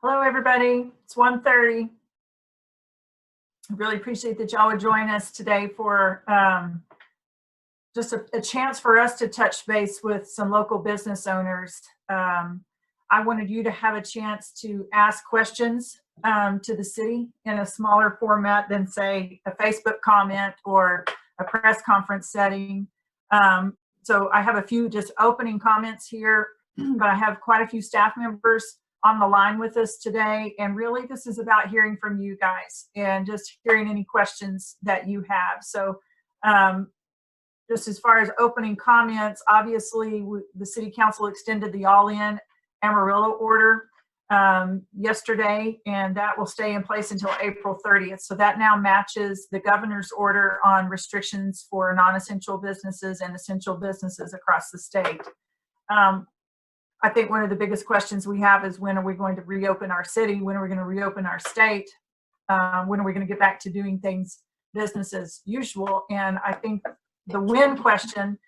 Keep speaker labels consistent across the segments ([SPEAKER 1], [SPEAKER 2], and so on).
[SPEAKER 1] Hello, everybody. It's 1:30. I really appreciate that y'all would join us today for just a chance for us to touch base with some local business owners. I wanted you to have a chance to ask questions to the city in a smaller format than, say, a Facebook comment or a press conference setting. So I have a few just opening comments here, but I have quite a few staff members on the line with us today. And really, this is about hearing from you guys and just hearing any questions that you have. So just as far as opening comments, obviously, the City Council extended the all-in Amarillo order yesterday, and that will stay in place until April 30th. So that now matches the governor's order on restrictions for non-essential businesses and essential businesses across the state. I think one of the biggest questions we have is, when are we going to reopen our city? When are we going to reopen our state? When are we going to get back to doing things business as usual? And I think the when question,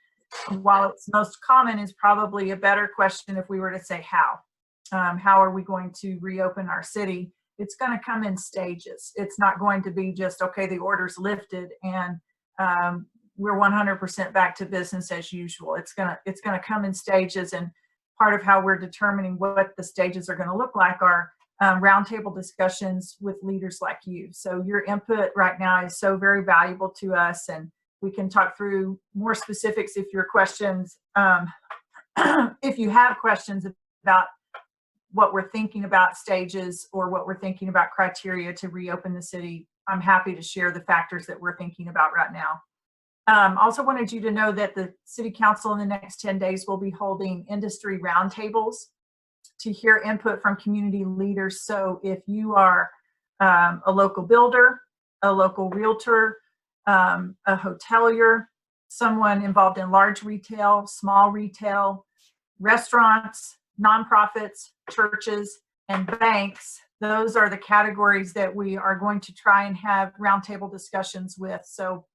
[SPEAKER 1] while it's most common, is probably a better question if we were to say how. How are we going to reopen our city? It's going to come in stages. It's not going to be just, okay, the order's lifted and we're 100% back to business as usual. It's gonna come in stages, and part of how we're determining what the stages are going to look like are roundtable discussions with leaders like you. So your input right now is so very valuable to us, and we can talk through more specifics if your questions, if you have questions about what we're thinking about stages or what we're thinking about criteria to reopen the city. I'm happy to share the factors that we're thinking about right now. Also wanted you to know that the City Council in the next 10 days will be holding industry roundtables to hear input from community leaders. So if you are a local builder, a local realtor, a hotelier, someone involved in large retail, small retail, restaurants, nonprofits, churches, and banks, those are the categories that we are going to try and have roundtable discussions with. So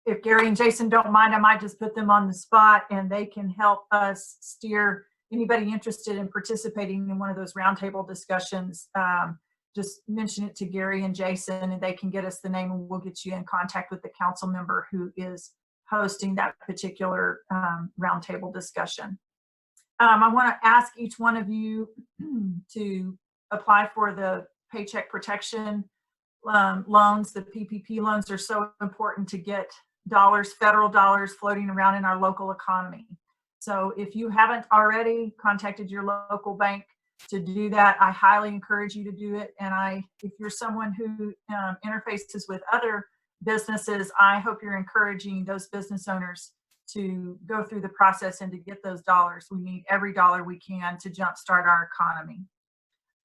[SPEAKER 1] if Gary and Jason don't mind, I might just put them on the spot and they can help us steer anybody interested in participating in one of those roundtable discussions. Just mention it to Gary and Jason and they can get us the name, and we'll get you in contact with the council member who is hosting that particular roundtable discussion. I want to ask each one of you to apply for the Paycheck Protection loans. The PPP loans are so important to get dollars, federal dollars, floating around in our local economy. So if you haven't already contacted your local bank to do that, I highly encourage you to do it. And if you're someone who interfaces with other businesses, I hope you're encouraging those business owners to go through the process and to get those dollars. We need every dollar we can to jumpstart our economy.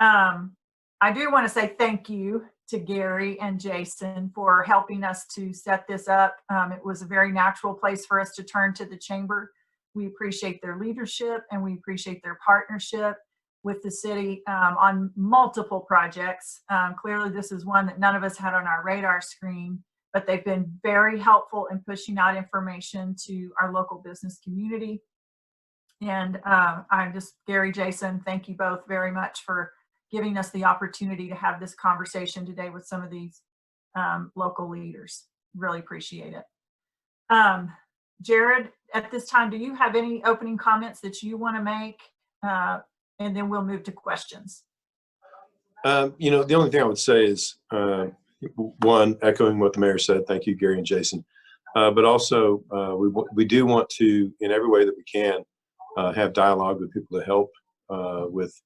[SPEAKER 1] I do want to say thank you to Gary and Jason for helping us to set this up. It was a very natural place for us to turn to the chamber. We appreciate their leadership and we appreciate their partnership with the city on multiple projects. Clearly, this is one that none of us had on our radar screen, but they've been very helpful in pushing out information to our local business community. And Gary, Jason, thank you both very much for giving us the opportunity to have this conversation today with some of these local leaders. Really appreciate it. Jared, at this time, do you have any opening comments that you want to make? And then we'll move to questions.
[SPEAKER 2] The only thing I would say is, one, echoing what the mayor said, thank you, Gary and Jason. But also, we do want to, in every way that we can, have dialogue with people to help with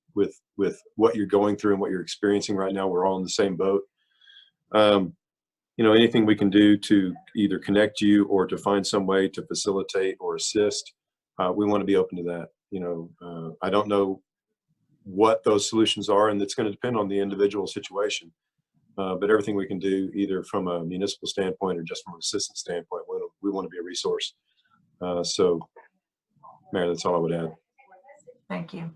[SPEAKER 2] what you're going through and what you're experiencing right now. We're all in the same boat. Anything we can do to either connect you or to find some way to facilitate or assist, we want to be open to that. I don't know what those solutions are, and it's going to depend on the individual situation. But everything we can do, either from a municipal standpoint or just from an assistance standpoint, we want to be a resource. So, Mayor, that's all I would add.
[SPEAKER 1] Thank you.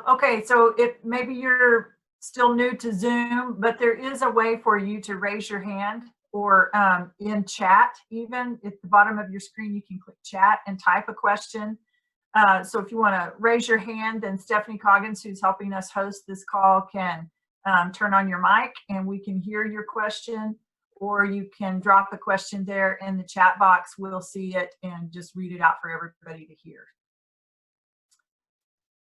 [SPEAKER 1] Okay, so if maybe you're still new to Zoom, but there is a way for you to raise your hand or in chat, even at the bottom of your screen, you can click chat and type a question. So if you want to raise your hand, then Stephanie Coggins, who's helping us host this call, can turn on your mic and we can hear your question, or you can drop a question there in the chat box. We'll see it and just read it out for everybody to hear.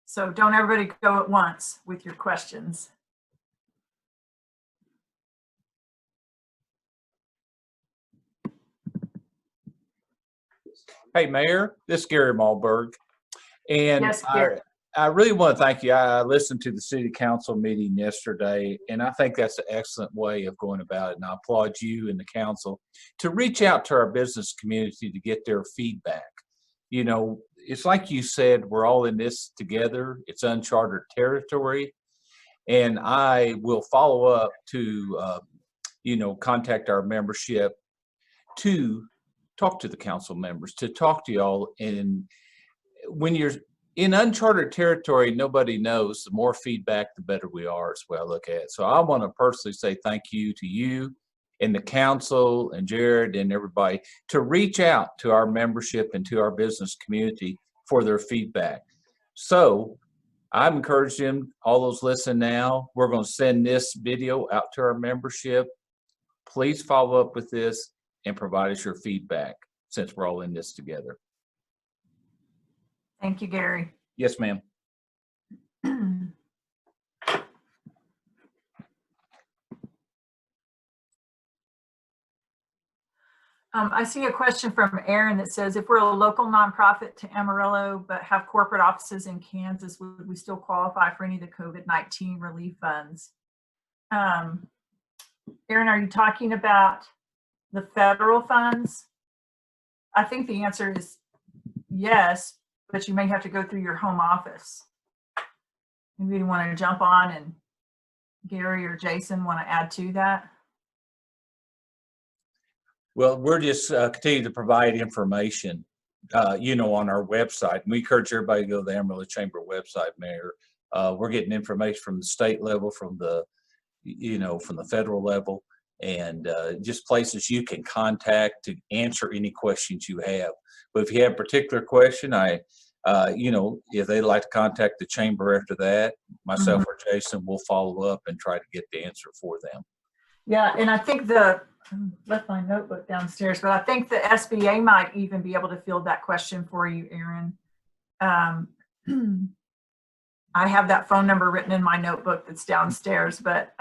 [SPEAKER 1] So don't everybody go at once with your questions.
[SPEAKER 3] Hey, Mayor, this is Gary Malberg. And
[SPEAKER 1] Yes, Gary.
[SPEAKER 3] I really want to thank you. I listened to the city council meeting yesterday, and I think that's an excellent way of going about it. And I applaud you and the council to reach out to our business community to get their feedback. You know, it's like you said, we're all in this together. It's uncharted territory. And I will follow up to, contact our membership to talk to the council members, to talk to y'all. And when you're in uncharted territory, nobody knows. The more feedback, the better we are, is what I look at. So I want to personally say thank you to you and the council and Jared and everybody to reach out to our membership and to our business community for their feedback. So I'm encouraging all those listening now. We're going to send this video out to our membership. Please follow up with this and provide us your feedback, since we're all in this together.
[SPEAKER 1] Thank you, Gary.
[SPEAKER 3] Yes, ma'am.
[SPEAKER 1] I see a question from Aaron that says, if we're a local nonprofit to Amarillo but have corporate offices in Kansas, would we still qualify for any of the COVID-19 relief funds? Aaron, are you talking about the federal funds? I think the answer is yes, but you may have to go through your home office. Maybe you want to jump on, and Gary or Jason want to add to that?
[SPEAKER 3] Well, we're just continue to provide information, on our website. We encourage everybody to go to the Amarillo Chamber website, Mayor. We're getting information from the state level, from the, from the federal level, and just places you can contact to answer any questions you have. But if you have a particular question, if they'd like to contact the chamber after that, myself or Jason will follow up and try to get the answer for them.
[SPEAKER 1] Yeah, and I think left my notebook downstairs, but I think the SBA might even be able to field that question for you, Aaron. I have that phone number written in my notebook that's downstairs, but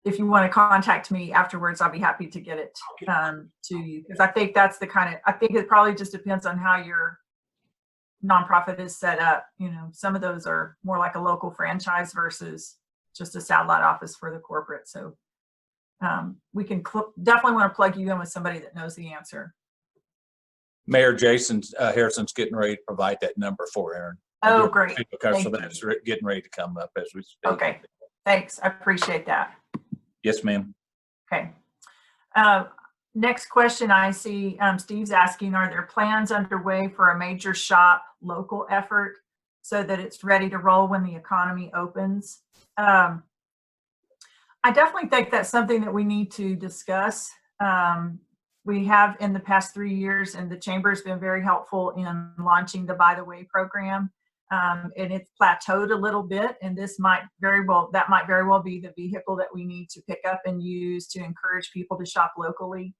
[SPEAKER 1] if you want to contact me afterwards, I'll be happy to get it to you, because I think that's I think it probably just depends on how your nonprofit is set up. Some of those are more like a local franchise versus just a satellite office for the corporate. So we can definitely want to plug you in with somebody that knows the answer.
[SPEAKER 3] Mayor Jason Harrison's getting ready to provide that number for Aaron.
[SPEAKER 1] Oh, great.
[SPEAKER 3] So that's getting ready to come up as we speak.
[SPEAKER 1] Okay, thanks. I appreciate that.
[SPEAKER 3] Yes, ma'am.
[SPEAKER 1] Okay. Next question I see, Steve's asking, are there plans underway for a major shop local effort so that it's ready to roll when the economy opens? I definitely think that's something that we need to discuss. We have in the past 3 years, and the chamber has been very helpful in launching the By the Way program. And it's plateaued a little bit, and that might very well be the vehicle that we need to pick up and use to encourage people to shop locally.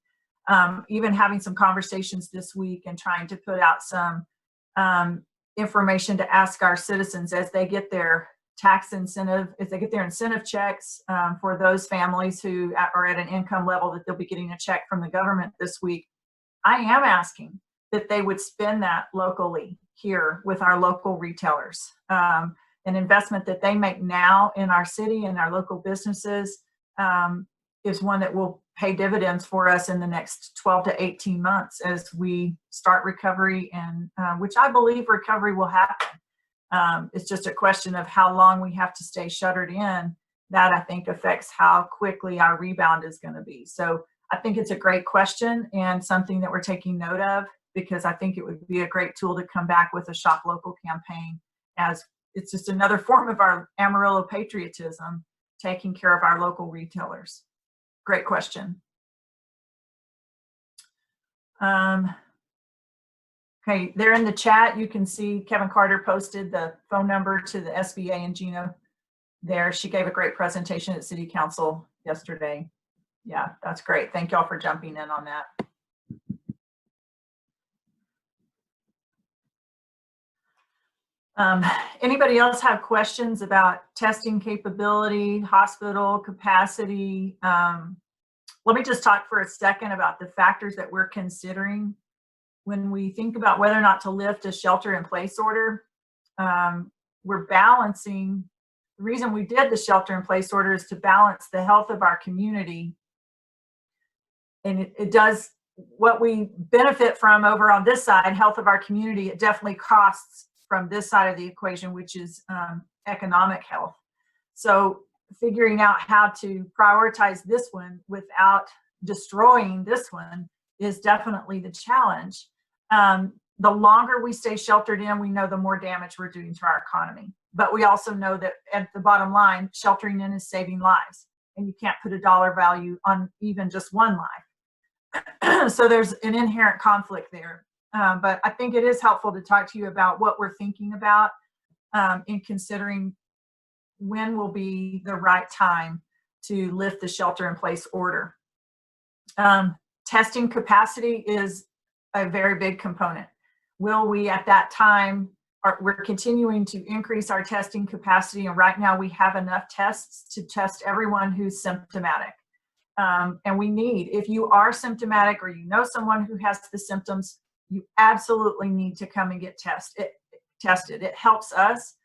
[SPEAKER 1] Even having some conversations this week and trying to put out some information to ask our citizens as they get their tax incentive, if they get their incentive checks for those families who are at an income level that they'll be getting a check from the government this week. I am asking that they would spend that locally here with our local retailers. An investment that they make now in our city and our local businesses is one that will pay dividends for us in the next 12 to 18 months as we start recovery, and which I believe recovery will happen. It's just a question of how long we have to stay shuttered in. That I think affects how quickly our rebound is going to be. So I think it's a great question and something that we're taking note of, because I think it would be a great tool to come back with a Shop Local campaign, as it's just another form of our Amarillo patriotism, taking care of our local retailers. Great question. Okay, there in the chat, you can see Kevin Carter posted the phone number to the SBA and Gina there. She gave a great presentation at City Council yesterday. Yeah, that's great. Thank y'all for jumping in on that. Anybody else have questions about testing capability, hospital capacity? Let me just talk for a second about the factors that we're considering when we think about whether or not to lift a shelter-in-place order. We're balancing. The reason we did the shelter-in-place order is to balance the health of our community, and it does what we benefit from over on this side, health of our community. It definitely costs from this side of the equation, which is economic health. So figuring out how to prioritize this one without destroying this one is definitely the challenge. The longer we stay sheltered in, we know the more damage we're doing to our economy. But we also know that at the bottom line, sheltering in is saving lives, and you can't put a dollar value on even just one life. So there's an inherent conflict there. But I think it is helpful to talk to you about what we're thinking about in considering when will be the right time to lift the shelter-in-place order. Testing capacity is a very big component. Will we at that time, we're continuing to increase our testing capacity, and right now we have enough tests to test everyone who's symptomatic. And we need, if you are symptomatic or you know someone who has the symptoms, you absolutely need to come and get tested. It helps us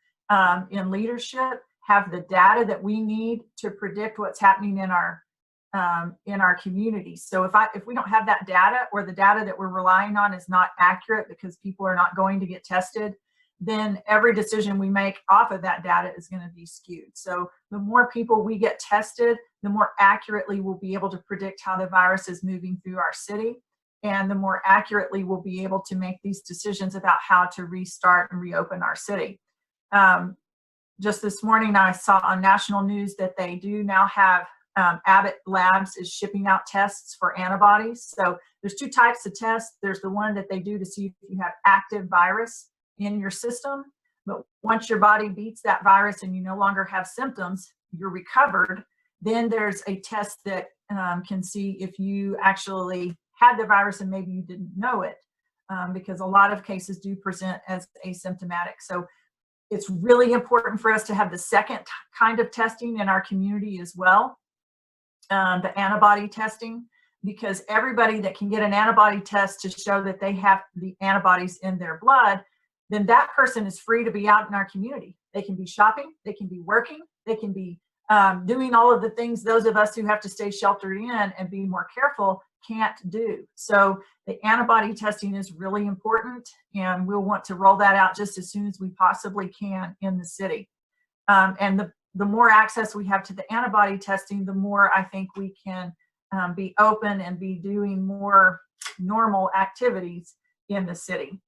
[SPEAKER 1] in leadership have the data that we need to predict what's happening in our community. So if we don't have that data, or the data that we're relying on is not accurate because people are not going to get tested, then every decision we make off of that data is going to be skewed. So the more people we get tested, the more accurately we'll be able to predict how the virus is moving through our city, and the more accurately we'll be able to make these decisions about how to restart and reopen our city. Just this morning, I saw on national news that they do now have Abbott Labs is shipping out tests for antibodies. So there's two types of tests. There's the one that they do to see if you have active virus in your system. But once your body beats that virus and you no longer have symptoms, you're recovered, then there's a test that can see if you actually had the virus and maybe you didn't know it, because a lot of cases do present as asymptomatic. So it's really important for us to have the second kind of testing in our community as well, the antibody testing, because everybody that can get an antibody test to show that they have the antibodies in their blood, then that person is free to be out in our community. They can be shopping, they can be working, they can be doing all of the things those of us who have to stay sheltered in and be more careful can't do. So the antibody testing is really important, and we'll want to roll that out just as soon as we possibly can in the city. And the more access we have to the antibody testing, the more I think we can be open and be doing more normal activities in the city.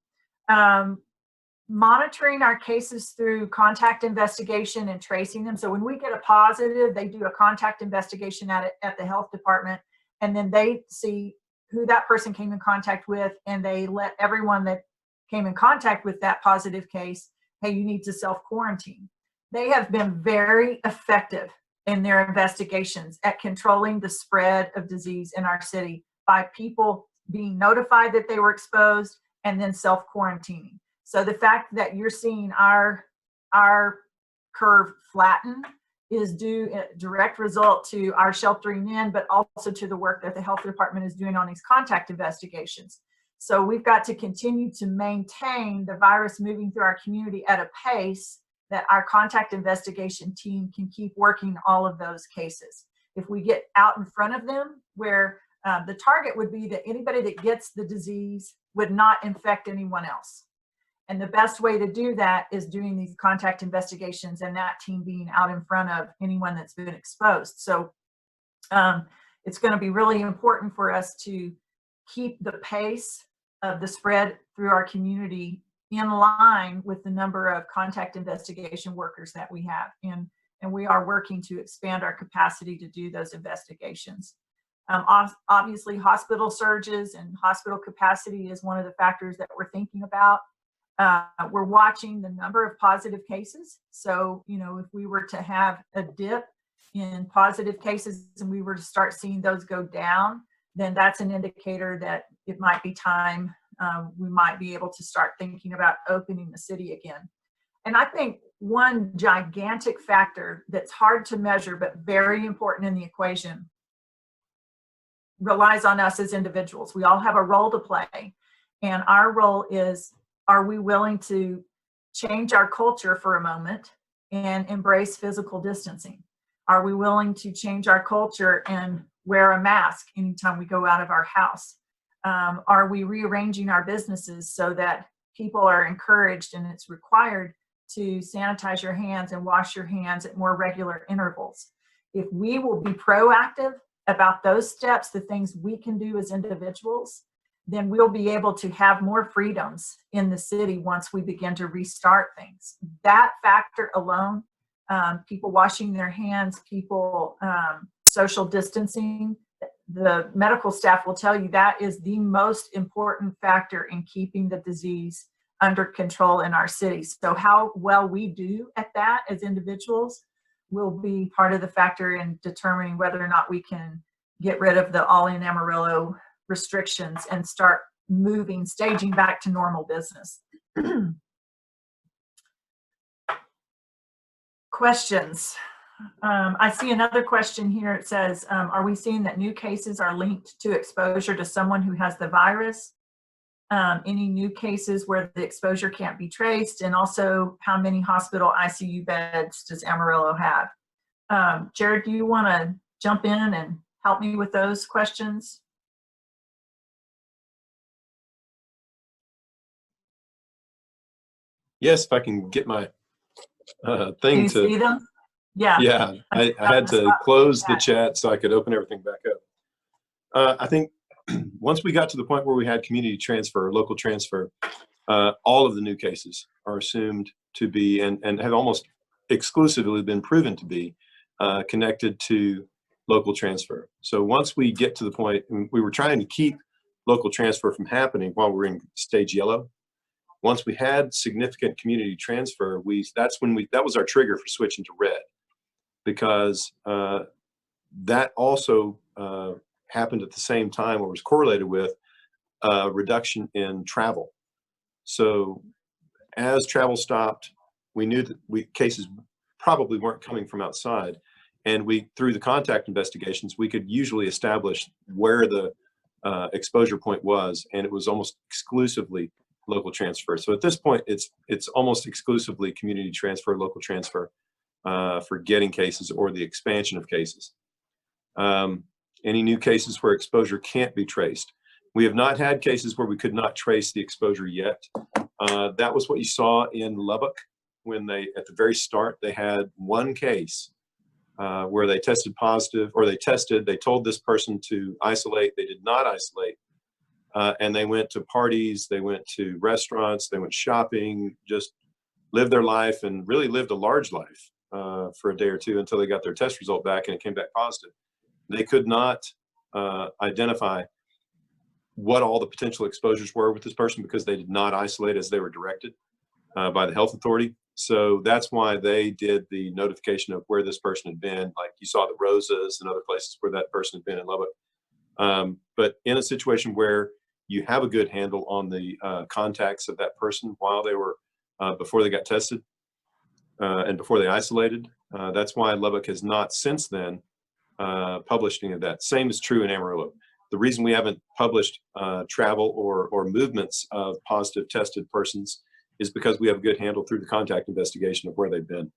[SPEAKER 1] Monitoring our cases through contact investigation and tracing them. So when we get a positive, they do a contact investigation at the health department, and then they see who that person came in contact with, and they let everyone that came in contact with that positive case, hey, you need to self-quarantine. They have been very effective in their investigations at controlling the spread of disease in our city by people being notified that they were exposed and then self-quarantining. So the fact that you're seeing our curve flatten is due a direct result to our sheltering in, but also to the work that the health department is doing on these contact investigations. So we've got to continue to maintain the virus moving through our community at a pace that our contact investigation team can keep working all of those cases. If we get out in front of them, where the target would be that anybody that gets the disease would not infect anyone else. And the best way to do that is doing these contact investigations and that team being out in front of anyone that's been exposed. So it's going to be really important for us to keep the pace of the spread through our community in line with the number of contact investigation workers that we have. And we are working to expand our capacity to do those investigations. Obviously, hospital surges and hospital capacity is one of the factors that we're thinking about. We're watching the number of positive cases. So, you know, if we were to have a dip in positive cases and we were to start seeing those go down, then that's an indicator that it might be time. We might be able to start thinking about opening the city again. And I think one gigantic factor that's hard to measure but very important in the equation relies on us as individuals. We all have a role to play, and our role is, are we willing to change our culture for a moment and embrace physical distancing? Are we willing to change our culture and wear a mask anytime we go out of our house? Are we rearranging our businesses so that people are encouraged and it's required to sanitize your hands and wash your hands at more regular intervals? If we will be proactive about those steps, the things we can do as individuals, then we'll be able to have more freedoms in the city once we begin to restart things. That factor alone, people washing their hands, people social distancing, the medical staff will tell you that is the most important factor in keeping the disease under control in our city. So how well we do at that as individuals will be part of the factor in determining whether or not we can get rid of the all in Amarillo restrictions and start staging back to normal business. Questions. I see another question here. It says, are we seeing that new cases are linked to exposure to someone who has the virus? Any new cases where the exposure can't be traced? And also, how many hospital ICU beds does Amarillo have? Jared, do you want to jump in and help me with those questions?
[SPEAKER 2] Yes, if I can get my
[SPEAKER 1] Can
[SPEAKER 2] thing
[SPEAKER 1] you see
[SPEAKER 2] to,
[SPEAKER 1] them? Yeah.
[SPEAKER 2] yeah, I had to close the chat so I could open everything back up. I think once we got to the point where we had community transfer, local transfer, all of the new cases are assumed to be and have almost exclusively been proven to be connected to local transfer. So once we get to the point, we were trying to keep local transfer from happening while we're in stage yellow. Once we had significant community transfer, that was our trigger for switching to red, because that also happened at the same time, or was correlated with a reduction in travel. So as travel stopped, we knew that cases probably weren't coming from outside, and through the contact investigations, we could usually establish where the exposure point was, and it was almost exclusively local transfer. So at this point, it's almost exclusively community transfer, local transfer for getting cases or the expansion of cases. Any new cases where exposure can't be traced? We have not had cases where we could not trace the exposure yet. That was what you saw in Lubbock when at the very start, they had one case where they tested positive, or they told this person to isolate. They did not isolate. And they went to parties, they went to restaurants, they went shopping, just lived their life, and really lived a large life for a day or two until they got their test result back and it came back positive. They could not identify what all the potential exposures were with this person because they did not isolate as they were directed by the health authority. So that's why they did the notification of where this person had been. Like you saw the Rosas and other places where that person had been in Lubbock. But in a situation where you have a good handle on the contacts of that person while they were, before they got tested and before they isolated, that's why Lubbock has not since then published any of that. Same is true in Amarillo. The reason we haven't published travel or movements of positive tested persons is because we have a good handle through the contact investigation of where they've been.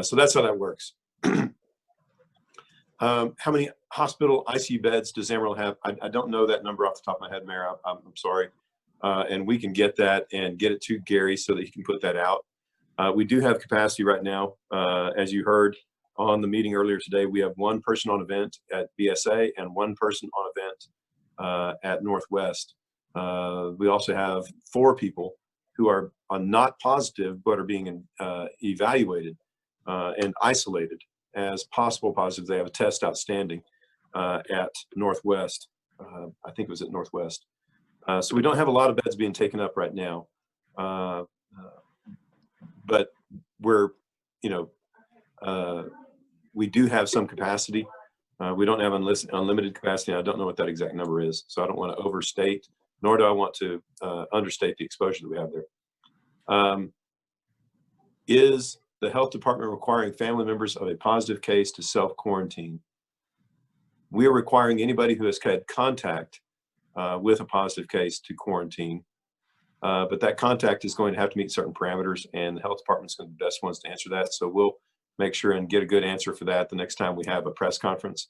[SPEAKER 2] So that's how that works. How many hospital ICU beds does Amarillo have? I don't know that number off the top of my head, Mayor. I'm sorry. And we can get that and get it to Gary so that he can put that out. We do have capacity right now. As you heard on the meeting earlier today, we have one person on event at BSA and one person on event at Northwest. We also have 4 people who are not positive but are being evaluated and isolated as possible positives. They have a test outstanding. at Northwest. I think it was at Northwest. So we don't have a lot of beds being taken up right now. But we're, we do have some capacity. We don't have unlimited capacity. I don't know what that exact number is, so I don't want to overstate, nor do I want to understate the exposure that we have there. Is the health department requiring family members of a positive case to self-quarantine? We are requiring anybody who has had contact with a positive case to quarantine. But that contact is going to have to meet certain parameters, and the health department is going to be the best ones to answer that. So we'll make sure and get a good answer for that the next time we have a press conference.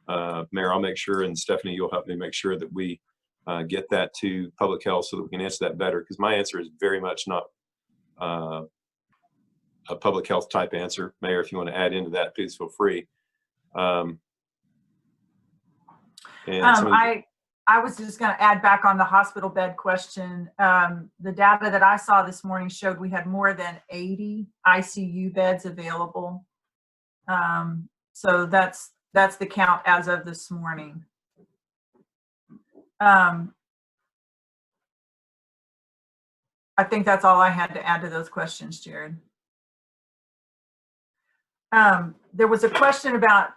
[SPEAKER 2] Mayor, I'll make sure, and Stephanie, you'll help me make sure that we get that to public health so that we can answer that better, because my answer is very much not a public health type answer. Mayor, if you want to add into that, please feel free.
[SPEAKER 1] I was just going to add back on the hospital bed question. The data that I saw this morning showed we had more than 80 ICU beds available. So that's the count as of this morning. I think that's all I had to add to those questions, Jared. There was a question about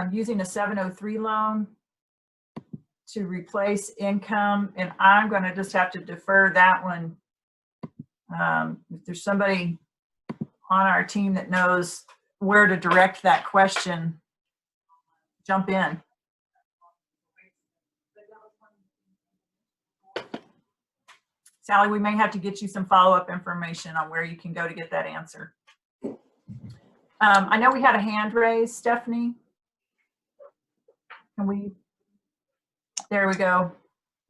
[SPEAKER 1] using a 703 loan to replace income, and I'm going to just have to defer that one. If there's somebody on our team that knows where to direct that question, jump in. Sally, we may have to get you some follow-up information on where you can go to get that answer. I know we had a hand raised. Stephanie, can we? There we go.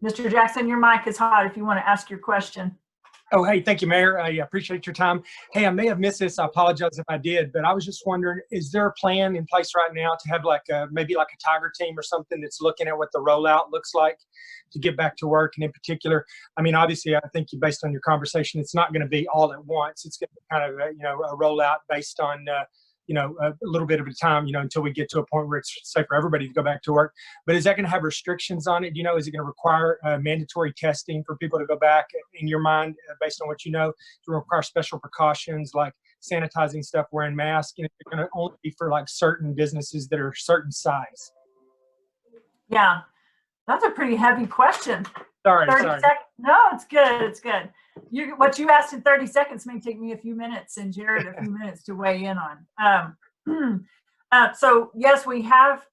[SPEAKER 1] Mr. Jackson, your mic is hot if you want to ask your question.
[SPEAKER 4] Oh, hey, thank you, Mayor. I appreciate your time. Hey, I may have missed this. I apologize if I did, but I was just wondering, is there a plan in place right now to have maybe like a Tiger team or something that's looking at what the rollout looks like to get back to work? And in particular, I mean, obviously, I think based on your conversation, it's not going to be all at once. It's going to be kind of a rollout based on a little bit of a time, until we get to a point where it's safe for everybody to go back to work. But is that going to have restrictions on it? Is it going to require mandatory testing for people to go back, in your mind, based on what you know, to require special precautions like sanitizing stuff, wearing masks? It's going to only be for like certain businesses that are certain size.
[SPEAKER 1] Yeah, that's a pretty heavy question.
[SPEAKER 4] Sorry.
[SPEAKER 1] No, it's good. It's good. What you asked in 30 seconds may take me a few minutes, and Jared a few minutes to weigh in on. So yes, we have,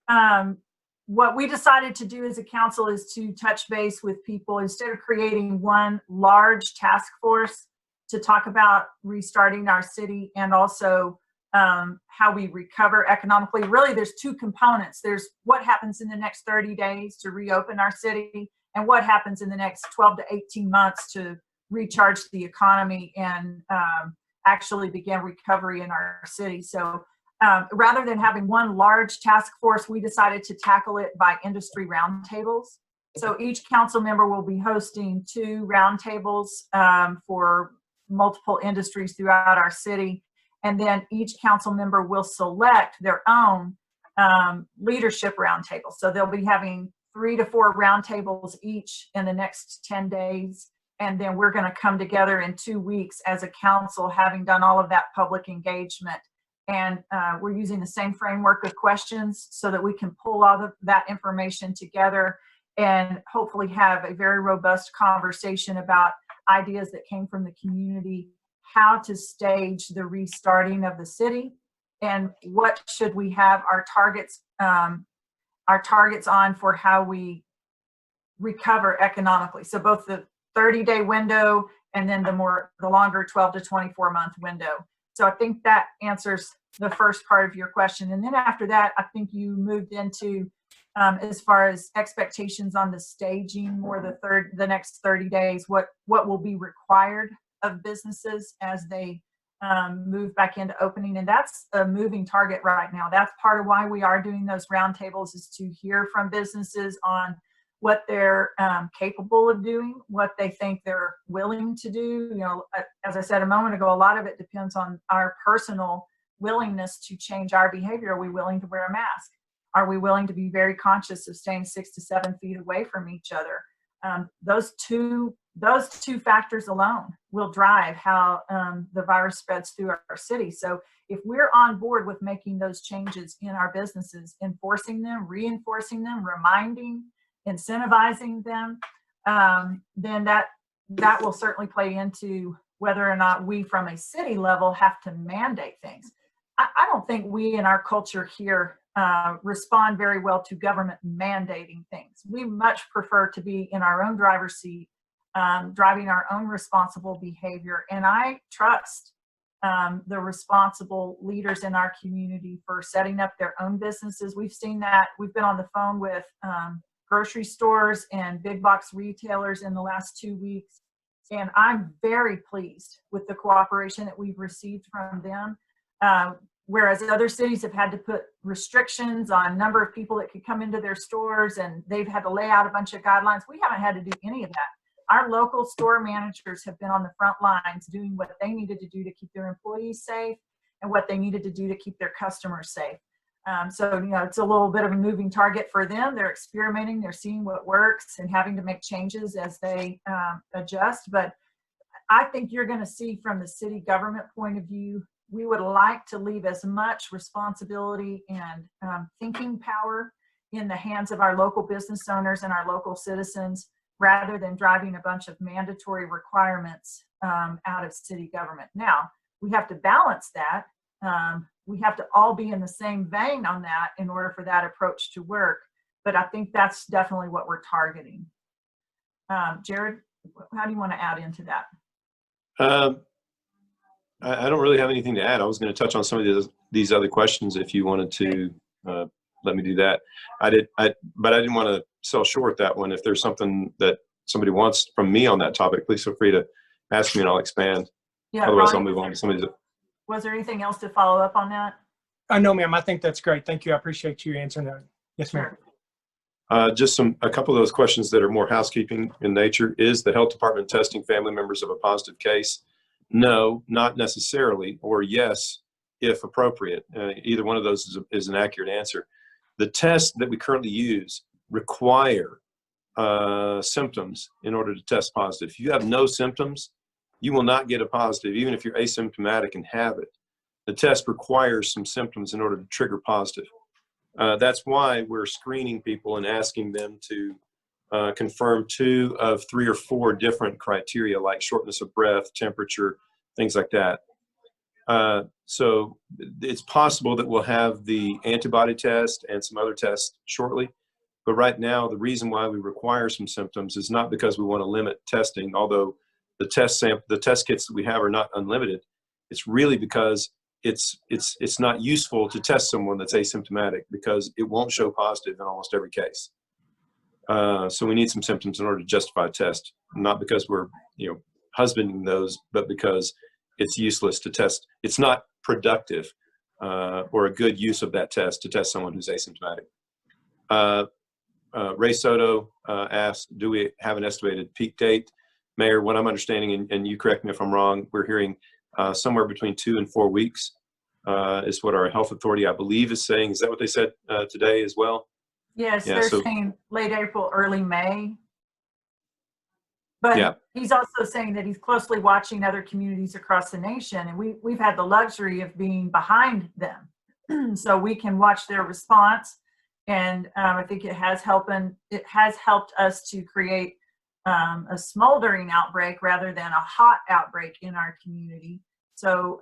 [SPEAKER 1] what we decided to do as a council is to touch base with people instead of creating one large task force to talk about restarting our city and also how we recover economically. Really, there's two components. There's what happens in the next 30 days to reopen our city, and what happens in the next 12 to 18 months to recharge the economy and actually begin recovery in our city. So rather than having one large task force, we decided to tackle it by industry roundtables. So each council member will be hosting 2 roundtables for multiple industries throughout our city. And then each council member will select their own leadership roundtable. So they'll be having 3 to 4 roundtables each in the next 10 days. And then we're going to come together in 2 weeks as a council, having done all of that public engagement. And we're using the same framework of questions so that we can pull all of that information together and hopefully have a very robust conversation about ideas that came from the community, how to stage the restarting of the city, and what should we have our targets on for how we recover economically. So both the 30-day window and then the longer 12 to 24 month window. So I think that answers the first part of your question. And then after that, I think you moved into as far as expectations on the staging more the next 30 days, what will be required of businesses as they move back into opening. And that's a moving target right now. That's part of why we are doing those roundtables, is to hear from businesses on what they're capable of doing, what they think they're willing to do. As I said a moment ago, a lot of it depends on our personal willingness to change our behavior. Are we willing to wear a mask? Are we willing to be very conscious of staying 6 to 7 feet away from each other? Those two factors alone will drive how the virus spreads through our city. So if we're on board with making those changes in our businesses, enforcing them, reinforcing them, reminding, incentivizing them, then that will certainly play into whether or not we from a city level have to mandate things. I don't think we in our culture here respond very well to government mandating things. We much prefer to be in our own driver's seat, driving our own responsible behavior. And I trust the responsible leaders in our community for setting up their own businesses. We've seen that. We've been on the phone with grocery stores and big box retailers in the last 2 weeks. And I'm very pleased with the cooperation that we've received from them. Whereas other cities have had to put restrictions on number of people that could come into their stores, and they've had to lay out a bunch of guidelines. We haven't had to do any of that. Our local store managers have been on the front lines doing what they needed to do to keep their employees safe and what they needed to do to keep their customers safe. So, it's a little bit of a moving target for them. They're experimenting, they're seeing what works and having to make changes as they adjust. But I think you're going to see from the city government point of view, we would like to leave as much responsibility and thinking power in the hands of our local business owners and our local citizens, rather than driving a bunch of mandatory requirements out of city government. Now, we have to balance that. We have to all be in the same vein on that in order for that approach to work. But I think that's definitely what we're targeting. Jared, how do you want to add into that?
[SPEAKER 2] I don't really have anything to add. I was going to touch on some of these other questions if you wanted to let me do that. But I didn't want to sell short that one. If there's something that somebody wants from me on that topic, please feel free to ask me and I'll expand.
[SPEAKER 1] Yeah,
[SPEAKER 2] Otherwise,
[SPEAKER 1] Ronnie,
[SPEAKER 2] I'll move on to some of these.
[SPEAKER 1] Was there anything else to follow up on that?
[SPEAKER 4] No, ma'am. I think that's great. Thank you. I appreciate you answering that. Yes, ma'am.
[SPEAKER 1] Sure.
[SPEAKER 2] Just a couple of those questions that are more housekeeping in nature. Is the health department testing family members of a positive case? No, not necessarily, or yes, if appropriate. Either one of those is an accurate answer. The tests that we currently use require symptoms in order to test positive. If you have no symptoms, you will not get a positive, even if you're asymptomatic and have it. The test requires some symptoms in order to trigger positive. That's why we're screening people and asking them to confirm 2 of 3 or 4 different criteria, like shortness of breath, temperature, things like that. So it's possible that we'll have the antibody test and some other tests shortly. But right now, the reason why we require some symptoms is not because we want to limit testing, although the test kits that we have are not unlimited. It's really because it's not useful to test someone that's asymptomatic, because it won't show positive in almost every case. So we need some symptoms in order to justify a test, not because we're husbanding those, but because it's useless to test. It's not productive or a good use of that test to test someone who's asymptomatic. Ray Soto asked, do we have an estimated peak date? Mayor, what I'm understanding, and you correct me if I'm wrong, we're hearing somewhere between 2 and 4 weeks is what our health authority, I believe, is saying. Is that what they said today as well?
[SPEAKER 1] Yes,
[SPEAKER 2] Yeah,
[SPEAKER 1] they're
[SPEAKER 2] so-
[SPEAKER 1] saying late April, early May. But
[SPEAKER 2] Yeah.
[SPEAKER 1] he's also saying that he's closely watching other communities across the nation, and we've had the luxury of being behind them. So we can watch their response, and I think it has helped us to create a smoldering outbreak rather than a hot outbreak in our community. So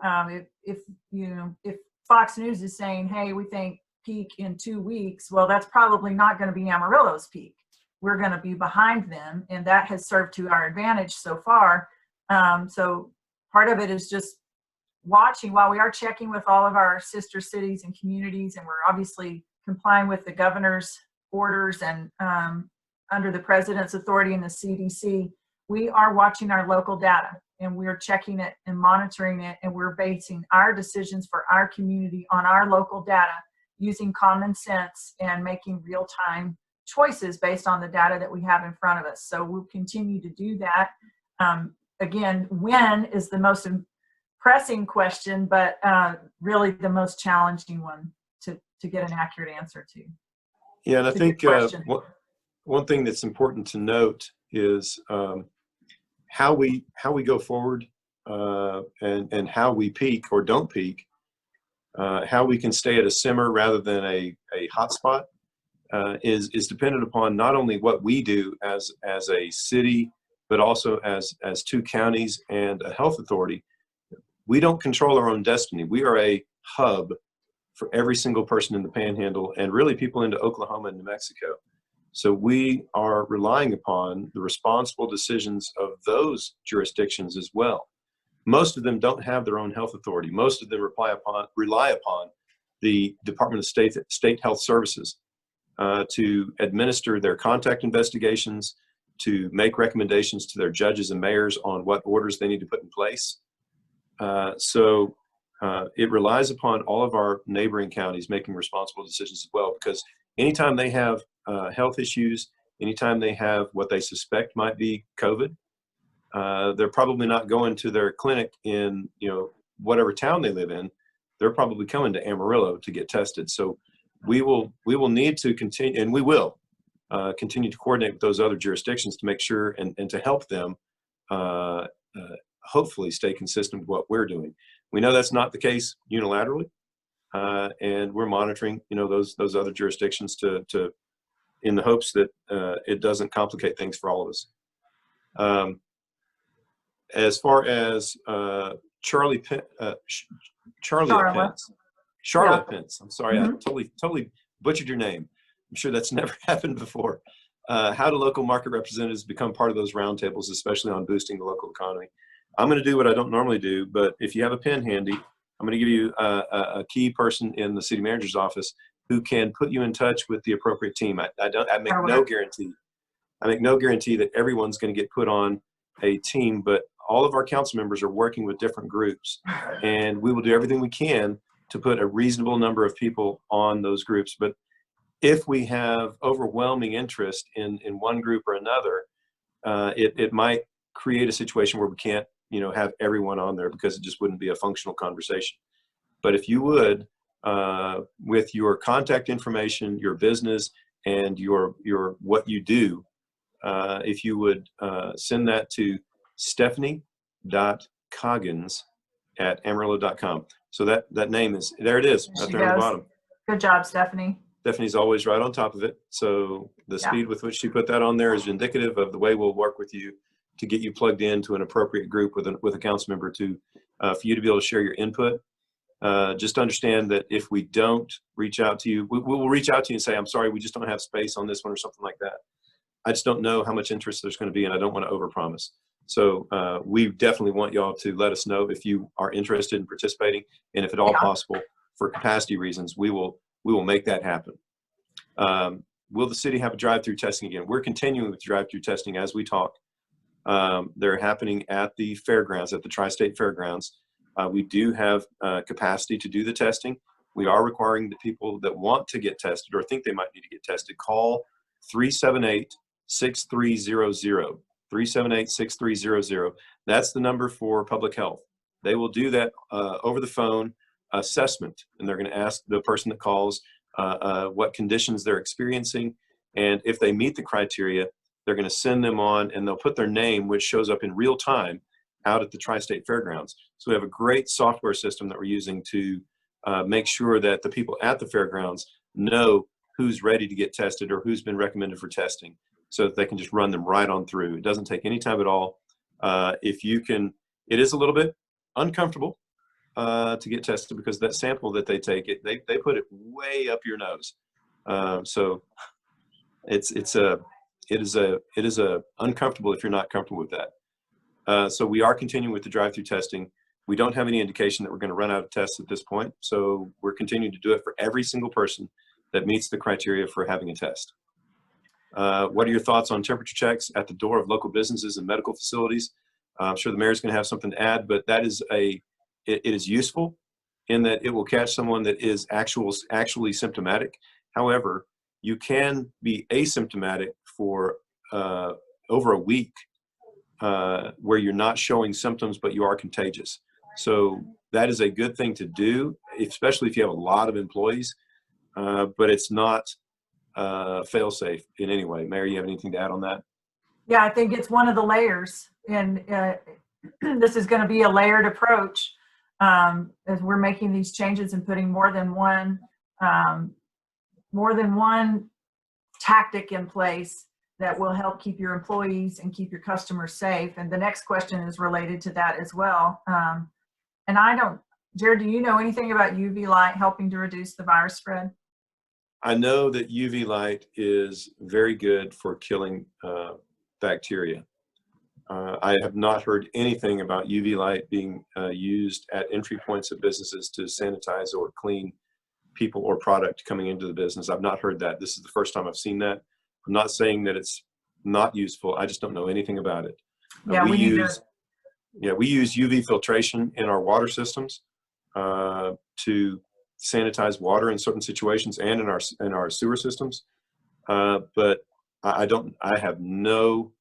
[SPEAKER 1] if Fox News is saying, hey, we think peak in 2 weeks, well, that's probably not going to be Amarillo's peak. We're going to be behind them, and that has served to our advantage so far. So part of it is just watching, while we are checking with all of our sister cities and communities, and we're obviously complying with the governor's orders and under the president's authority and the CDC, we are watching our local data, and we're checking it and monitoring it, and we're basing our decisions for our community on our local data, using common sense and making real-time choices based on the data that we have in front of us. So we'll continue to do that. Again, when is the most pressing question, but really the most challenging one to get an accurate answer to.
[SPEAKER 2] Yeah, and I
[SPEAKER 1] It's a good
[SPEAKER 2] think
[SPEAKER 1] question.
[SPEAKER 2] one thing that's important to note is how we go forward and how we peak or don't peak, how we can stay at a simmer rather than a hot spot is dependent upon not only what we do as a city, but also as two counties and a health authority. We don't control our own destiny. We are a hub for every single person in the Panhandle and really people into Oklahoma and New Mexico. So we are relying upon the responsible decisions of those jurisdictions as well. Most of them don't have their own health authority. Most of them rely upon the Department of State Health Services to administer their contact investigations, to make recommendations to their judges and mayors on what orders they need to put in place. So it relies upon all of our neighboring counties making responsible decisions as well, because anytime they have health issues, anytime they have what they suspect might be COVID, they're probably not going to their clinic in whatever town they live in. They're probably coming to Amarillo to get tested. So we will need to continue, and we will continue to coordinate with those other jurisdictions to make sure and to help them hopefully stay consistent with what we're doing. We know that's not the case unilaterally, and we're monitoring those other jurisdictions to in the hopes that it doesn't complicate things for all of us. As far as Charlotte Pence. I'm sorry, I totally butchered your name. I'm sure that's never happened before. How do local market representatives become part of those roundtables, especially on boosting the local economy? I'm going to do what I don't normally do, but if you have a pen handy, I'm going to give you a key person in the city manager's office who can put you in touch with the appropriate team. I make no guarantee. I make no guarantee that everyone's going to get put on a team, but all of our council members are working with different groups, and we will do everything we can to put a reasonable number of people on those groups. But if we have overwhelming interest in one group or another, it might create a situation where we can't have everyone on there, because it just wouldn't be a functional conversation. But if you would, with your contact information, your business, and your what you do, if you would send that to Stephanie.Coggins@Amarillo.com. So that name is, there it is, right there on the bottom.
[SPEAKER 1] Good job, Stephanie.
[SPEAKER 2] Stephanie's always right on top of it. So the speed with which she put that on there is indicative of the way we'll work with you to get you plugged into an appropriate group with a council member for you to be able to share your input. Just understand that if we don't reach out to you, we will reach out to you and say, I'm sorry, we just don't have space on this one or something like that. I just don't know how much interest there's going to be, and I don't want to overpromise. So we definitely want y'all to let us know if you are interested in participating, and if at all possible, for capacity reasons, we will make that happen. Will the city have a drive-through testing again? We're continuing with drive-through testing as we talk. They're happening at the fairgrounds, at the Tri-State Fairgrounds. We do have capacity to do the testing. We are requiring the people that want to get tested or think they might need to get tested, call 378-6300. 378-6300. That's the number for public health. They will do that over the phone assessment, and they're going to ask the person that calls what conditions they're experiencing, and if they meet the criteria, they're going to send them on, and they'll put their name, which shows up in real time, out at the Tri-State Fairgrounds. So we have a great software system that we're using to make sure that the people at the fairgrounds know who's ready to get tested or who's been recommended for testing, so that they can just run them right on through. It doesn't take any time at all. If you can, it is a little bit uncomfortable to get tested, because that sample that they take, they put it way up your nose. So it is uncomfortable if you're not comfortable with that. So we are continuing with the drive-through testing. We don't have any indication that we're going to run out of tests at this point. So we're continuing to do it for every single person that meets the criteria for having a test. What are your thoughts on temperature checks at the door of local businesses and medical facilities? I'm sure the mayor's going to have something to add, but that is it is useful in that it will catch someone that is actually symptomatic. However, you can be asymptomatic for over a week where you're not showing symptoms, but you are contagious. So that is a good thing to do, especially if you have a lot of employees. but it's not fail-safe in any way. Mayor, you have anything to add on that?
[SPEAKER 1] Yeah, I think it's one of the layers, and this is going to be a layered approach as we're making these changes and putting more than one tactic in place that will help keep your employees and keep your customers safe. And the next question is related to that as well. And Jared, do you know anything about UV light helping to reduce the virus spread?
[SPEAKER 2] I know that UV light is very good for killing bacteria. I have not heard anything about UV light being used at entry points of businesses to sanitize or clean people or product coming into the business. I've not heard that. This is the first time I've seen that. I'm not saying that it's not useful. I just don't know anything about it.
[SPEAKER 1] Yeah, we use
[SPEAKER 2] UV filtration in our water systems to sanitize water in certain situations and in our sewer systems. But I have no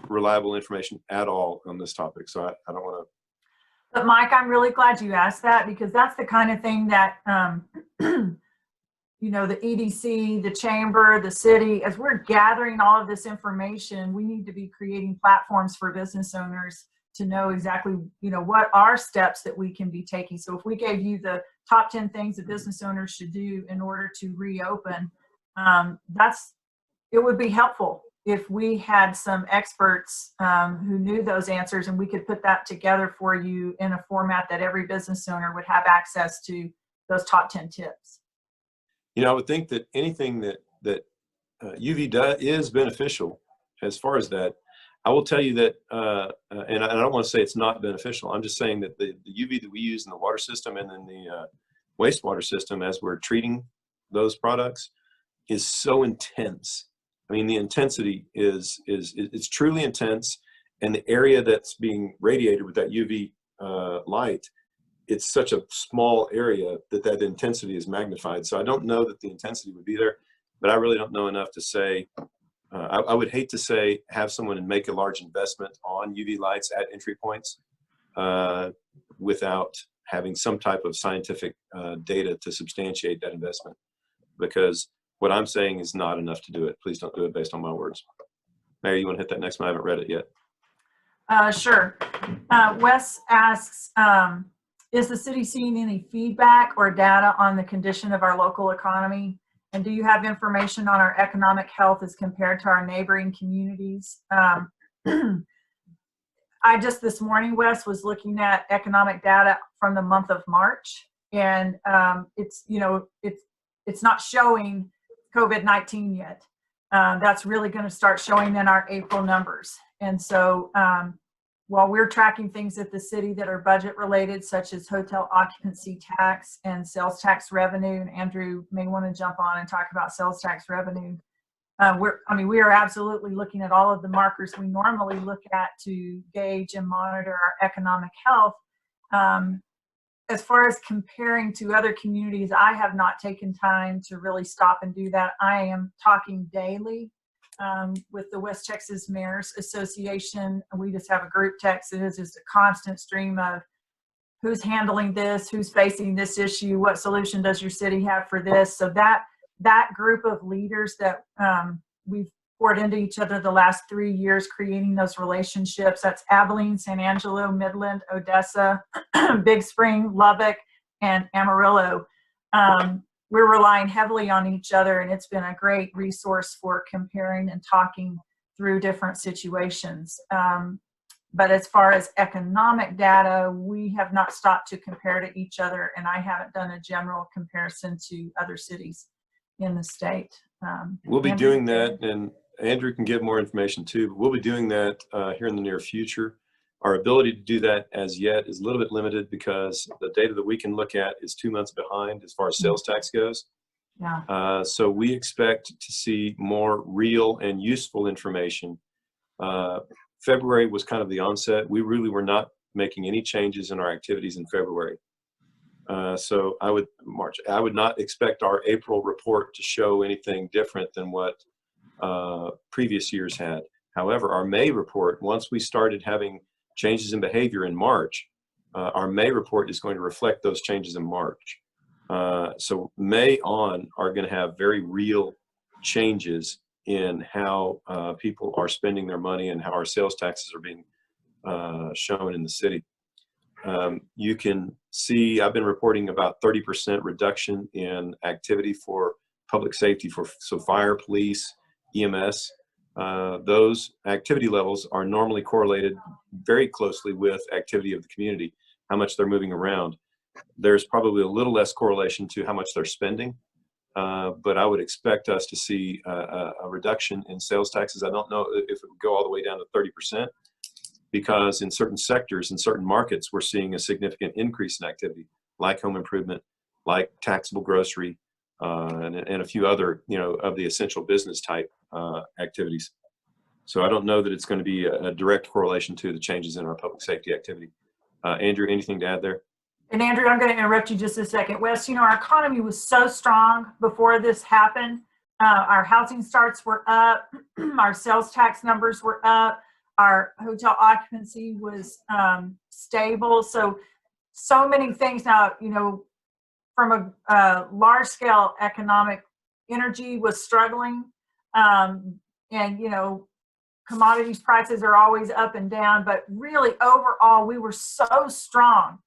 [SPEAKER 2] reliable information at all on this topic. So I don't want to.
[SPEAKER 1] But Mike, I'm really glad you asked that, because that's the kind of thing that, you know, the EDC, the chamber, the city, as we're gathering all of this information, we need to be creating platforms for business owners to know exactly, you know, what are steps that we can be taking. So if we gave you the top 10 things that business owners should do in order to reopen, it would be helpful if we had some experts who knew those answers, and we could put that together for you in a format that every business owner would have access to those top 10 tips.
[SPEAKER 2] You know, I would think that anything that UV is beneficial as far as that. I will tell you that, and I don't want to say it's not beneficial. I'm just saying that the UV that we use in the water system and in the wastewater system as we're treating those products is so intense. I mean, the intensity it's truly intense, and the area that's being radiated with that UV light, it's such a small area that intensity is magnified. So I don't know that the intensity would be there, but I really don't know enough to say. I would hate to say have someone make a large investment on UV lights at entry points without having some type of scientific data to substantiate that investment, because what I'm saying is not enough to do it. Please don't do it based on my words. Mary, you want to hit that next one? I haven't read it yet.
[SPEAKER 1] Sure. Wes asks, is the city seeing any feedback or data on the condition of our local economy? And do you have information on our economic health as compared to our neighboring communities? I just this morning, Wes, was looking at economic data from the month of March, and it's not showing COVID-19 yet. That's really going to start showing in our April numbers. And so while we're tracking things at the city that are budget related, such as hotel occupancy tax and sales tax revenue, and Andrew may want to jump on and talk about sales tax revenue. We are absolutely looking at all of the markers we normally look at to gauge and monitor our economic health. As far as comparing to other communities, I have not taken time to really stop and do that. I am talking daily with the West Texas Mayors Association. We just have a group text. It is just a constant stream of who's handling this, who's facing this issue, what solution does your city have for this. So that group of leaders that we've poured into each other the last 3 years, creating those relationships. That's Abilene, San Angelo, Midland, Odessa, Big Spring, Lubbock, and Amarillo. We're relying heavily on each other, and it's been a great resource for comparing and talking through different situations. But as far as economic data, we have not stopped to compare to each other, and I haven't done a general comparison to other cities in the state.
[SPEAKER 2] We'll be doing that, and Andrew can give more information too, but we'll be doing that here in the near future. Our ability to do that as yet is a little bit limited because the data that we can look at is 2 months behind as far as sales tax goes.
[SPEAKER 1] Yeah.
[SPEAKER 2] So we expect to see more real and useful information. February was kind of the onset. We really were not making any changes in our activities in February. So I would not expect our April report to show anything different than what previous years had. However, our May report, once we started having changes in behavior in March, our May report is going to reflect those changes in March. So May on are going to have very real changes in how people are spending their money and how our sales taxes are being shown in the city. You can see I've been reporting about 30% reduction in activity for public safety, so fire, police, EMS. Those activity levels are normally correlated very closely with activity of the community, how much they're moving around. There's probably a little less correlation to how much they're spending, but I would expect us to see a reduction in sales taxes. I don't know if it would go all the way down to 30%, because in certain sectors, in certain markets, we're seeing a significant increase in activity, like home improvement, like taxable grocery, and a few other, of the essential business type activities. So I don't know that it's going to be a direct correlation to the changes in our public safety activity. Andrew, anything to add there?
[SPEAKER 1] And Andrew, I'm going to interrupt you just a second. Wes, our economy was so strong before this happened. Our housing starts were up. Our sales tax numbers were up. Our hotel occupancy was stable. So many things now, from a large scale economic, energy was struggling. And, commodities prices are always up and down, but really overall, we were so strong.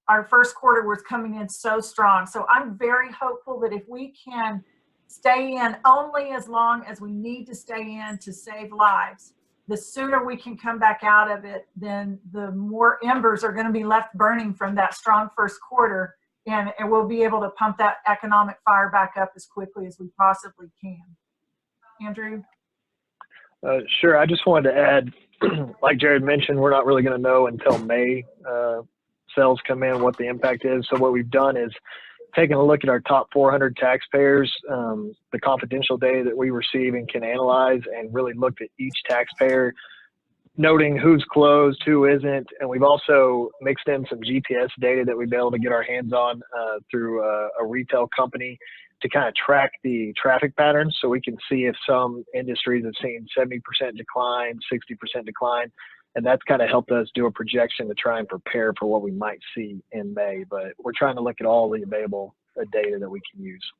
[SPEAKER 1] Our first quarter was coming in so strong. So I'm very hopeful that if we can stay in only as long as we need to stay in to save lives, the sooner we can come back out of it, then the more embers are going to be left burning from that strong first quarter, and we'll be able to pump that economic fire back up as quickly as we possibly can. Andrew?
[SPEAKER 5] Sure. I just wanted to add, like Jared mentioned, we're not really going to know until May sales come in what the impact is. So what we've done is taken a look at our top 400 taxpayers, the confidential data that we receive and can analyze, and really looked at each taxpayer, noting who's closed, who isn't. And we've also mixed in some GPS data that we've been able to get our hands on through a retail company to kind of track the traffic patterns, so we can see if some industries have seen 70% decline, 60% decline. And that's kind of helped us do a projection to try and prepare for what we might see in May. But we're trying to look at all the available data that we can use.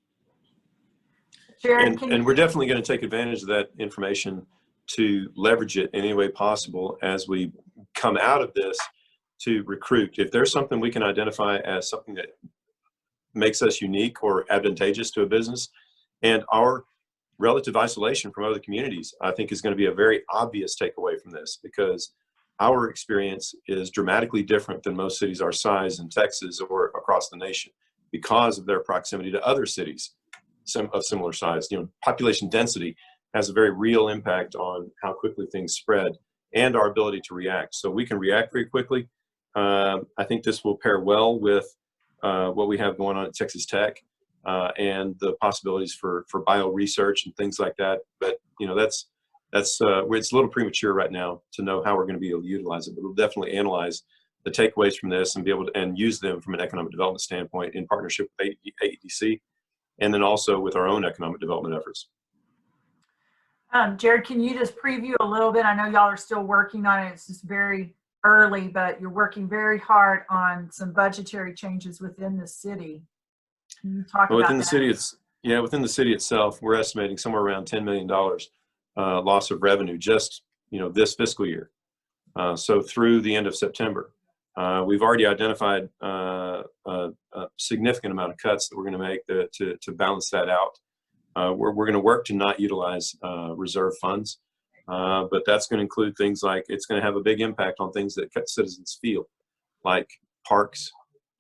[SPEAKER 1] Jared,
[SPEAKER 2] and we're definitely going to take advantage of that information to leverage it in any way possible as we come out of this to recruit. If there's something we can identify as something that makes us unique or advantageous to a business, and our relative isolation from other communities, I think is going to be a very obvious takeaway from this, because our experience is dramatically different than most cities our size in Texas or across the nation because of their proximity to other cities of similar size. Population density has a very real impact on how quickly things spread and our ability to react. So we can react very quickly. I think this will pair well with what we have going on at Texas Tech and the possibilities for bio research and things like that. But it's a little premature right now to know how we're going to be able to utilize it. But we'll definitely analyze the takeaways from this and be able to and use them from an economic development standpoint in partnership with AEDC, and then also with our own economic development efforts.
[SPEAKER 1] Jared, can you just preview a little bit? I know y'all are still working on it. It's just very early, but you're working very hard on some budgetary changes within the city. Can you talk about
[SPEAKER 2] within
[SPEAKER 1] that?
[SPEAKER 2] the city, within the city itself, we're estimating somewhere around $10 million loss of revenue just this fiscal year. So through the end of September, we've already identified a significant amount of cuts that we're going to make to balance that out. We're going to work to not utilize reserve funds. But that's going to include things like, it's going to have a big impact on things that citizens feel, like parks,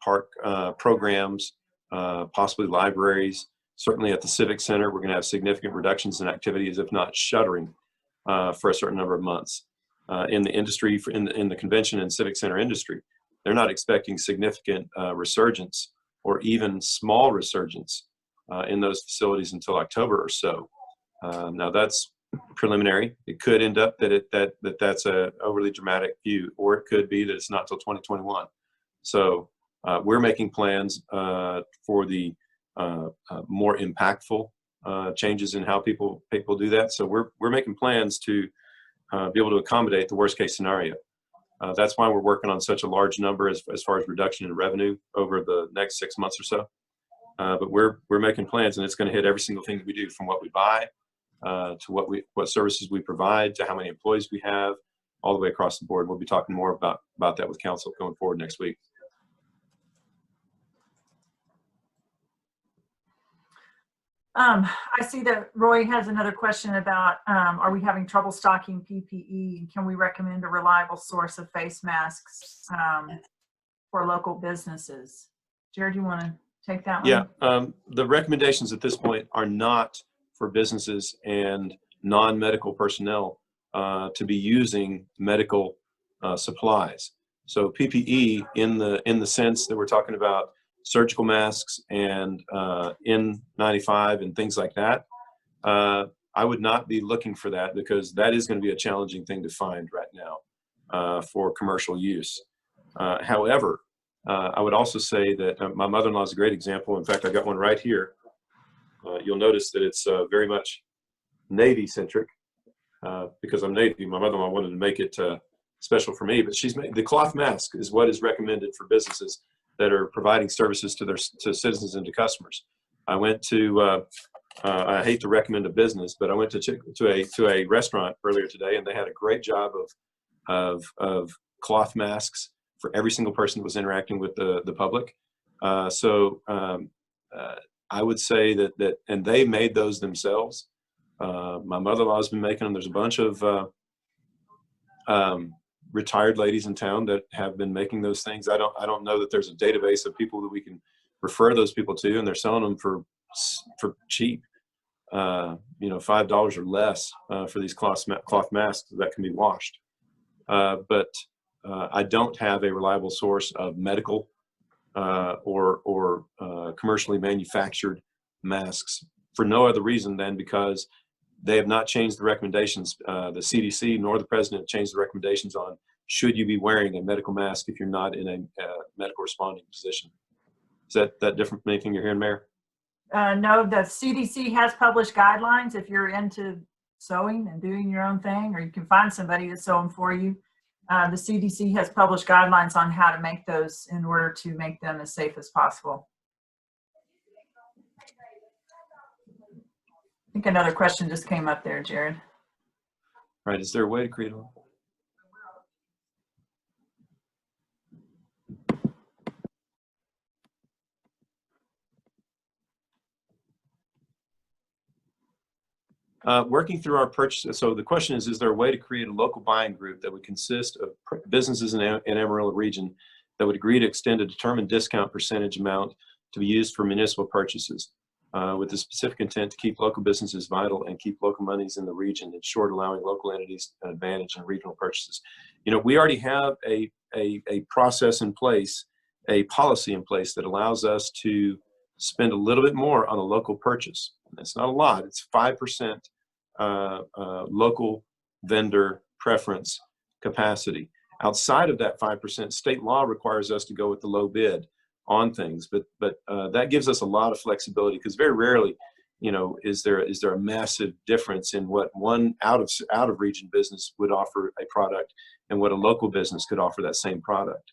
[SPEAKER 2] park programs, possibly libraries. Certainly at the Civic Center, we're going to have significant reductions in activities, if not shuttering, for a certain number of months. In the industry, in the convention and Civic Center industry, they're not expecting significant resurgence or even small resurgence in those facilities until October or so. Now that's preliminary. It could end up that's a overly dramatic view, or it could be that it's not till 2021. So we're making plans for the more impactful changes in how people do that. So we're making plans to be able to accommodate the worst case scenario. That's why we're working on such a large number as far as reduction in revenue over the next 6 months or so. But we're making plans, and it's going to hit every single thing that we do, from what we buy to what services we provide to how many employees we have, all the way across the board. We'll be talking more about that with council going forward next week.
[SPEAKER 1] I see that Roy has another question about, are we having trouble stocking PPE? And can we recommend a reliable source of face masks for local businesses? Jared, you want to take that one?
[SPEAKER 2] Yeah, the recommendations at this point are not for businesses and non-medical personnel to be using medical supplies. So PPE, in the sense that we're talking about surgical masks and N95 and things like that, I would not be looking for that, because that is going to be a challenging thing to find right now for commercial use. However, I would also say that my mother-in-law is a great example. In fact, I got one right here. You'll notice that it's very much Navy-centric because I'm Navy. My mother-in-law wanted to make it special for me, but she's made the cloth mask is what is recommended for businesses that are providing services to citizens and to customers. I went to I hate to recommend a business, but I went to a restaurant earlier today, and they had a great job of cloth masks for every single person that was interacting with the public. So I would say that and they made those themselves. My mother-in-law has been making them. There's a bunch of retired ladies in town that have been making those things. I don't know that there's a database of people that we can refer those people to, and they're selling them for cheap. $5 or less for these cloth masks that can be washed. But I don't have a reliable source of medical or commercially manufactured masks, for no other reason than because they have not changed the recommendations. The CDC nor the president changed the recommendations on should you be wearing a medical mask if you're not in a medical responding position. Is that different from anything you're hearing, Mayor?
[SPEAKER 1] No, the CDC has published guidelines if you're into sewing and doing your own thing, or you can find somebody to sew them for you. The CDC has published guidelines on how to make those in order to make them as safe as possible. I think another question just came up there, Jared.
[SPEAKER 2] Right, is there a way to create a working through our purchases? So the question is there a way to create a local buying group that would consist of businesses in Amarillo region that would agree to extend a determined discount percentage amount to be used for municipal purchases with the specific intent to keep local businesses vital and keep local monies in the region, in short, allowing local entities an advantage in regional purchases? We already have a process in place, a policy in place that allows us to spend a little bit more on a local purchase. It's not a lot. It's 5% local vendor preference capacity. Outside of that 5%, state law requires us to go with the low bid on things, but that gives us a lot of flexibility, because very rarely, is there a massive difference in what one out of region business would offer a product and what a local business could offer that same product.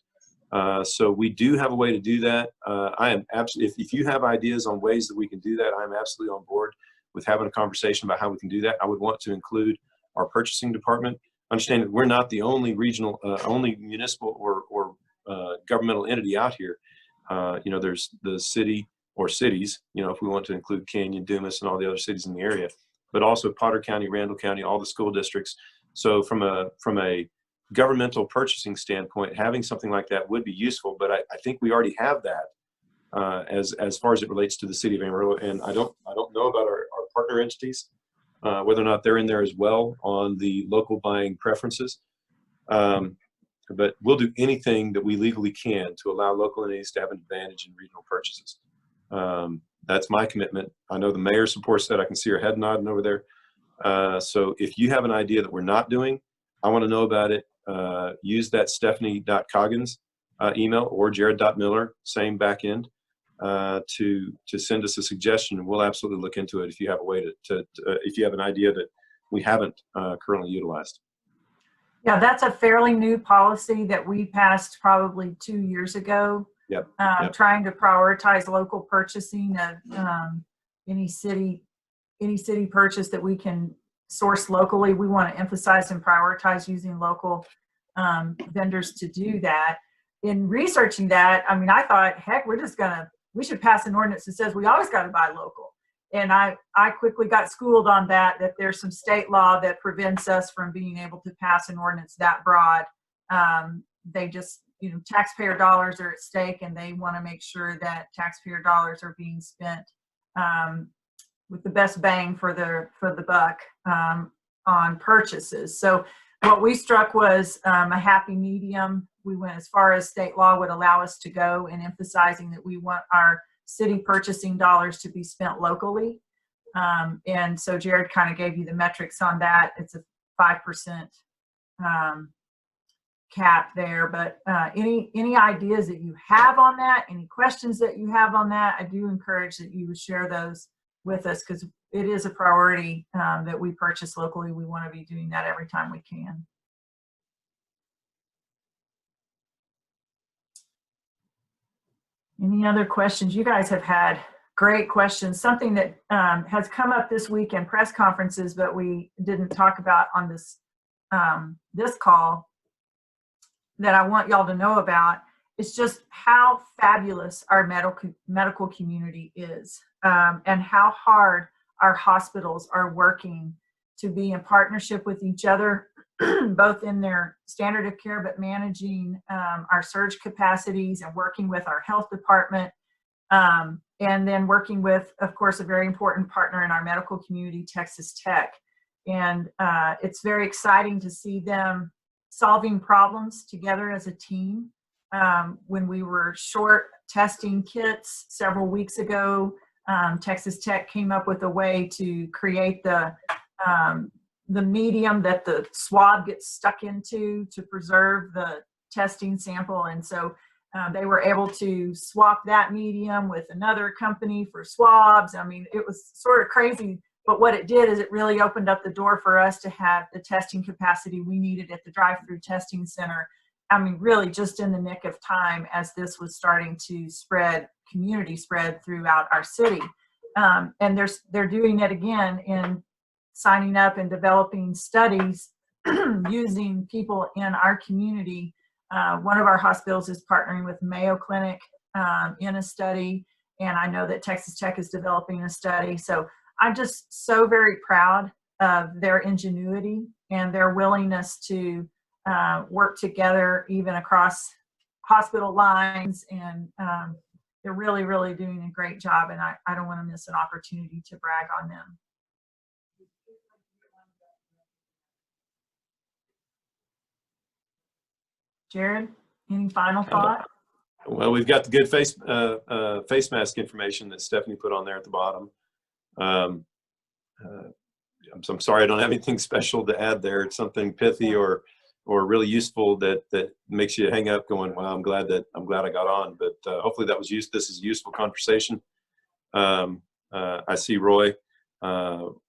[SPEAKER 2] So we do have a way to do that. I am absolutely, if you have ideas on ways that we can do that, I'm absolutely on board with having a conversation about how we can do that. I would want to include our purchasing department. Understand that we're not the only regional, only municipal or governmental entity out here. There's the city or cities, if we want to include Canyon, Dumas, and all the other cities in the area, but also Potter County, Randall County, all the school districts. So from a governmental purchasing standpoint, having something like that would be useful, but I think we already have that as far as it relates to the city of Amarillo. And I don't know about our partner entities, whether or not they're in there as well on the local buying preferences. But we'll do anything that we legally can to allow local entities to have an advantage in regional purchases. That's my commitment. I know the mayor supports that. I can see her head nodding over there. So if you have an idea that we're not doing, I want to know about it. Use that Stephanie.Coggins email or Jared.Miller, same back end, to send us a suggestion. We'll absolutely look into it if you have a way to if you have an idea that we haven't currently utilized.
[SPEAKER 1] Yeah, that's a fairly new policy that we passed probably 2 years ago.
[SPEAKER 2] Yep.
[SPEAKER 1] Trying to prioritize local purchasing of any city purchase that we can source locally. We want to emphasize and prioritize using local vendors to do that. In researching that, I mean, I thought, heck, we should pass an ordinance that says we always got to buy local. And I quickly got schooled on that there's some state law that prevents us from being able to pass an ordinance that broad. They just, taxpayer dollars are at stake, and they want to make sure that taxpayer dollars are being spent with the best bang for the buck on purchases. So what we struck was a happy medium. We went as far as state law would allow us to go, and emphasizing that we want our city purchasing dollars to be spent locally. And so Jared kind of gave you the metrics on that. It's a 5% cap there, but any ideas that you have on that, any questions that you have on that, I do encourage that you would share those with us, because it is a priority that we purchase locally. We want to be doing that every time we can. Any other questions? You guys have had great questions. Something that has come up this week in press conferences, but we didn't talk about on this this call, that I want y'all to know about, is just how fabulous our medical community is, and how hard our hospitals are working to be in partnership with each other, both in their standard of care, but managing our surge capacities and working with our health department, and then working with, of course, a very important partner in our medical community, Texas Tech. And it's very exciting to see them solving problems together as a team. When we were short testing kits several weeks ago, Texas Tech came up with a way to create the medium that the swab gets stuck into to preserve the testing sample. And so they were able to swap that medium with another company for swabs. I mean, it was sort of crazy, but what it did is it really opened up the door for us to have the testing capacity we needed at the drive-through testing center. I mean, really just in the nick of time as this was starting to community spread throughout our city. And they're doing it again in signing up and developing studies using people in our community. One of our hospitals is partnering with Mayo Clinic in a study, and I know that Texas Tech is developing a study. So I'm just so very proud of their ingenuity and their willingness to work together even across hospital lines. And they're really, really doing a great job, and I don't want to miss an opportunity to brag on them. Jared, any final thought?
[SPEAKER 2] Well, we've got the good face mask information that Stephanie put on there at the bottom. I'm sorry I don't have anything special to add there. It's something pithy or really useful that makes you hang up going, wow, I'm glad I got on. But hopefully that was this is a useful conversation. I see Roy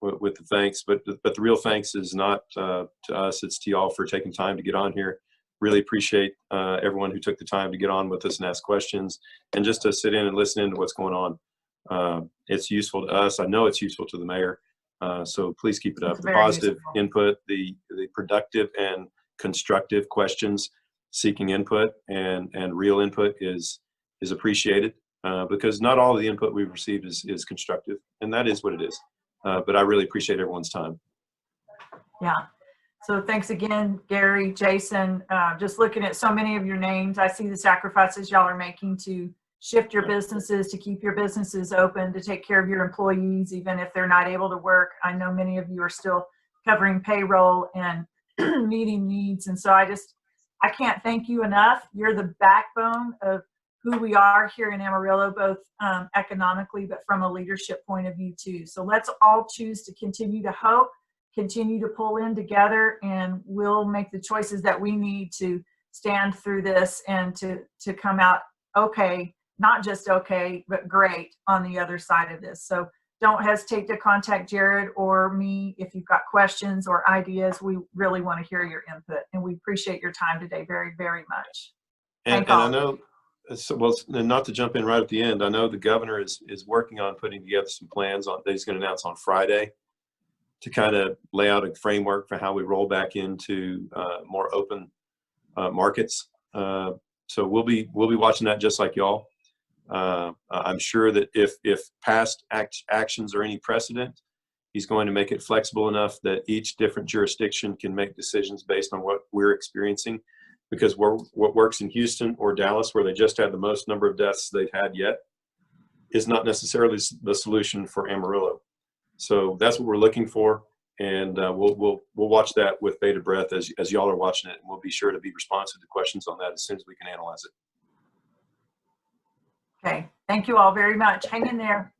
[SPEAKER 2] with the thanks, but the real thanks is not to us, it's to y'all for taking time to get on here. Really appreciate everyone who took the time to get on with us and ask questions, and just to sit in and listen to what's going on. It's useful to us. I know it's useful to the mayor. So please keep it up. The positive input, the productive and constructive questions, seeking input and real input is appreciated, because not all of the input we've received is constructive, and that is what it is. But I really appreciate everyone's time.
[SPEAKER 1] Yeah. So thanks again, Gary, Jason. Just looking at so many of your names, I see the sacrifices y'all are making to shift your businesses, to keep your businesses open, to take care of your employees, even if they're not able to work. I know many of you are still covering payroll and meeting needs. And so I can't thank you enough. You're the backbone of who we are here in Amarillo, both economically, but from a leadership point of view too. So let's all choose to continue to hope, continue to pull in together, and we'll make the choices that we need to stand through this and to come out okay, not just okay, but great on the other side of this. So don't hesitate to contact Jared or me if you've got questions or ideas. We really want to hear your input, and we appreciate your time today very, very much.
[SPEAKER 2] And I know So, well, and not to jump in right at the end, I know the governor is working on putting together some plans that he's going to announce on Friday to kind of lay out a framework for how we roll back into more open markets. So we'll be watching that just like y'all. I'm sure that if past actions are any precedent, he's going to make it flexible enough that each different jurisdiction can make decisions based on what we're experiencing. Because what works in Houston or Dallas, where they just had the most number of deaths they've had yet, is not necessarily the solution for Amarillo. So that's what we're looking for, and we'll watch that with bated breath as y'all are watching it, and we'll be sure to be responsive to questions on that as soon as we can analyze it.
[SPEAKER 1] Okay, thank you all very much. Hang in there.